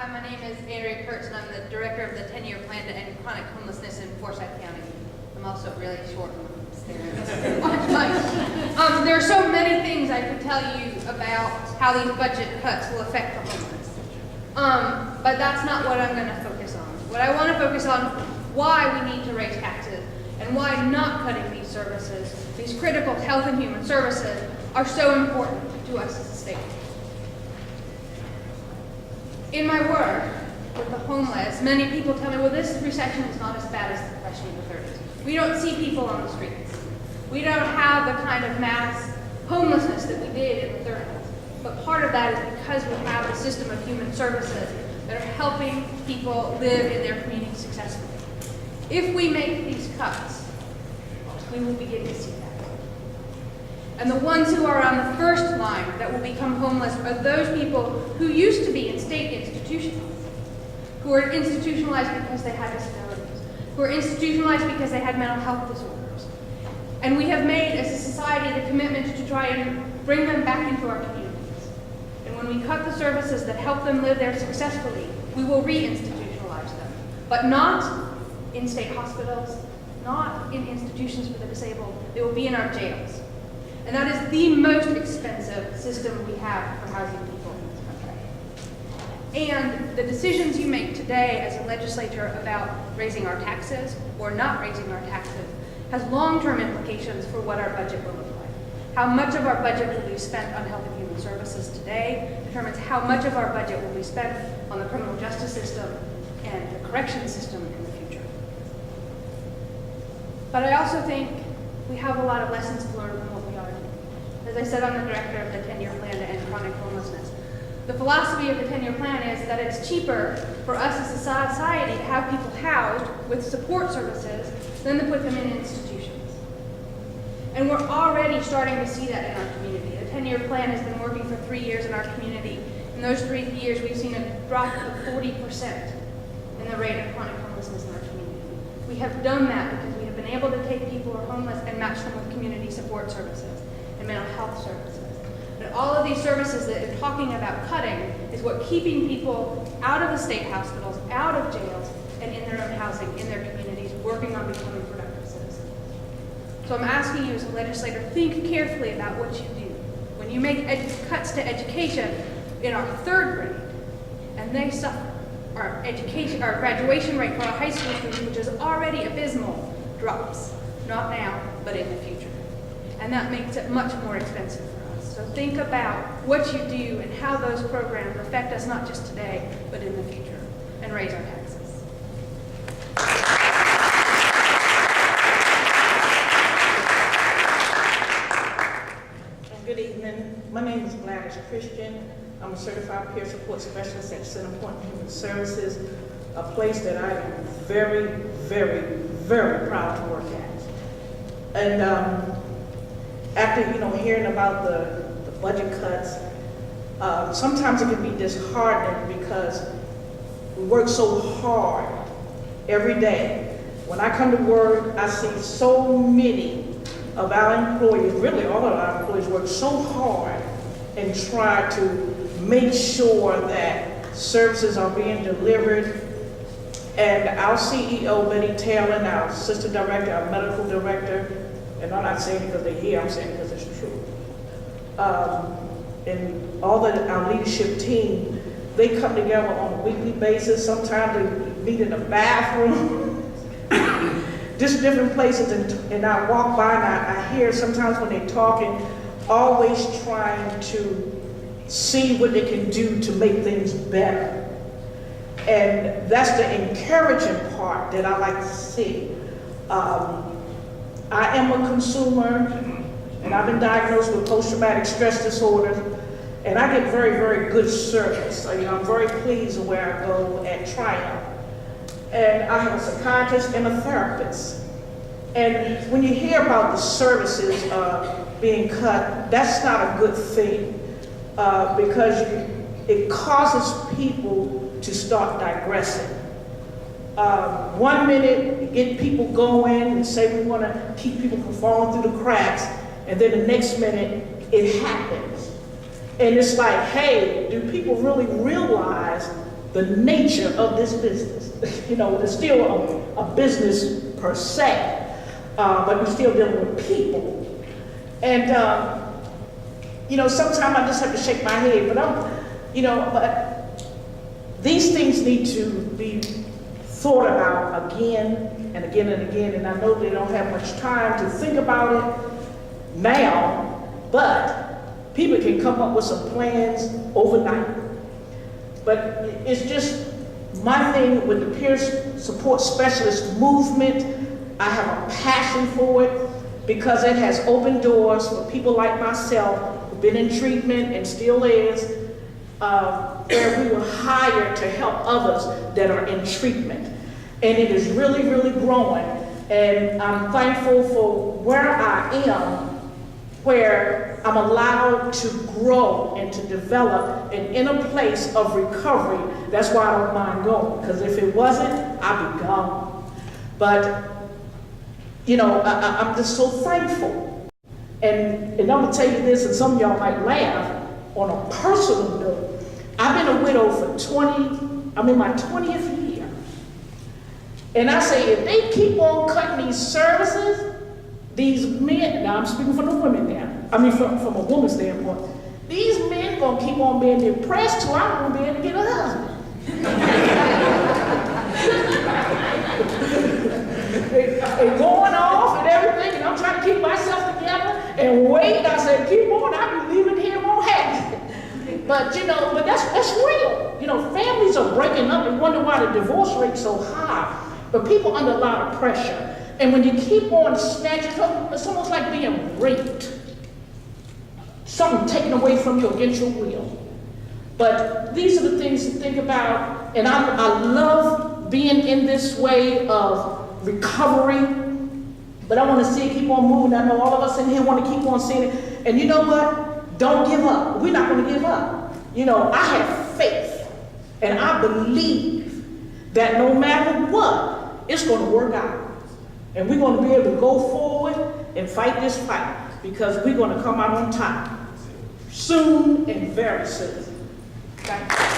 Hi, my name is Andrea Kurtz, and I'm the director of the 10-year plan to end chronic homelessness in Forsyth County. I'm also really short and staring at there are so many things I could tell you about how these budget cuts will affect the homeless. But that's not what I'm going to focus on. What I want to focus on, why we need to raise taxes, and why not cutting these services, these critical health and human services, are so important to us as a state. In my work with the homeless, many people tell me, well, this recession is not as bad as the Depression of the 30s. We don't see people on the streets. We don't have the kind of mass homelessness that we did in the 30s. But part of that is because we have a system of human services that are helping people live in their community successfully. If we make these cuts, we will begin to see that. And the ones who are on the first line that will become homeless are those people who used to be in state institutions, who are institutionalized because they had disabilities, who are institutionalized because they had mental health disorders. And we have made, as a society, the commitment to try and bring them back into our communities. And when we cut the services that help them live there successfully, we will re-institutionalize them. But not in state hospitals, not in institutions for the disabled. They will be in our jails. And that is the most expensive system we have for housing people in this country. And the decisions you make today as a legislature about raising our taxes or not raising our taxes has long-term implications for what our budget will look like. How much of our budget will be spent on health and human services today determines how much of our budget will be spent on the criminal justice system and the correction system in the future. But I also think we have a lot of lessons to learn from what we are doing. As I said, I'm the director of the 10-year plan to end chronic homelessness. The philosophy of the 10-year plan is that it's cheaper for us as a society to have people housed with support services than to put them in institutions. And we're already starting to see that in our community. The 10-year plan has been working for 3 years in our community. In those 3 years, we've seen a drop of 40% in the rate of chronic homelessness in our community. We have done that because we have been able to take people who are homeless and match them with community support services and mental health services. And all of these services that you're talking about cutting is what keeping people out of the state hospitals, out of jails, and in their own housing, in their communities, working on becoming productive citizens. So I'm asking you as a legislator, think carefully about what you do. When you make cuts to education in our 3rd grade, and they suffer, our graduation rate for our high school students, which is already abysmal, drops. Not now, but in the future. And that makes it much more expensive for us. So think about what you do and how those programs affect us not just today, but in the future, and raise our taxes. Good evening. My name is Gladys Christian. I'm a certified peer support specialist at Center Point Human Services, a place that I am very, very, very proud to work at. And after hearing about the budget cuts, sometimes it can be disheartening because we work so hard every day. When I come to work, I see so many of our employees, really all of our employees, work so hard and try to make sure that services are being delivered. And our CEO, Betty Taylor, and our assistant director, our medical director, and I'm not saying it because they're here, I'm saying it because it's true. And all of our leadership team, they come together on a weekly basis. Sometimes they meet in the bathroom, just different places. And I walk by and I hear sometimes when they're talking, always trying to see what they can do to make things better. And that's the encouraging part that I like to see. I am a consumer, and I've been diagnosed with post-traumatic stress disorder, and I get very, very good service. I'm very pleased with where I go at Triumph. And I have a psychiatrist and a therapist. And when you hear about the services being cut, that's not a good thing because it causes people to start digressing. 1 minute, you get people going and say we want to keep people from falling through the cracks, and then the next minute, it happens. And it's like, hey, do people really realize the nature of this business. You know, it's still a business per se, but we're still dealing with people. And, you know, sometimes I just have to shake my head, but these things need to be thought about again and again and again, and I know they don't have much time to think about it now, but people can come up with some plans overnight. But it's just my thing with the peer support specialist movement. I have a passion for it because it has opened doors for people like myself who've been in treatment and still is, where we were hired to help others that are in treatment. And it is really, really growing. And I'm thankful for where I am, where I'm allowed to grow and to develop and in a place of recovery. That's why I don't mind going, because if it wasn't, I'd be gone. But, you know, I'm just so thankful. And I'm gonna tell you this, and some of y'all might laugh, on a personal note, I've been a widow for I'm in my 20th year. And I say, if they keep on cutting these services, these men, now I'm speaking from the women now, I mean from a woman's standpoint, these men gonna keep on being depressed till I'm gonna be able to get a husband. They going off and everything, and I'm trying to keep myself together and wait. I said, keep on, I'll be leaving here, won't happen. But you know, but that's real. You know, families are breaking up and wonder why the divorce rate's so high. But people under a lot of pressure. And when you keep on snatching, it's almost like being raped. Something taken away from you against your will. But these are the things to think about. And I love being in this way of recovery. But I want to see it keep on moving. I know all of us in here want to keep on seeing it. And you know what? Don't give up. We're not going to give up. You know, I have faith. And I believe that no matter what, it's going to work out. And we're going to be able to go forward and fight this fight, because we're going to come out on top soon and very soon. Thank you.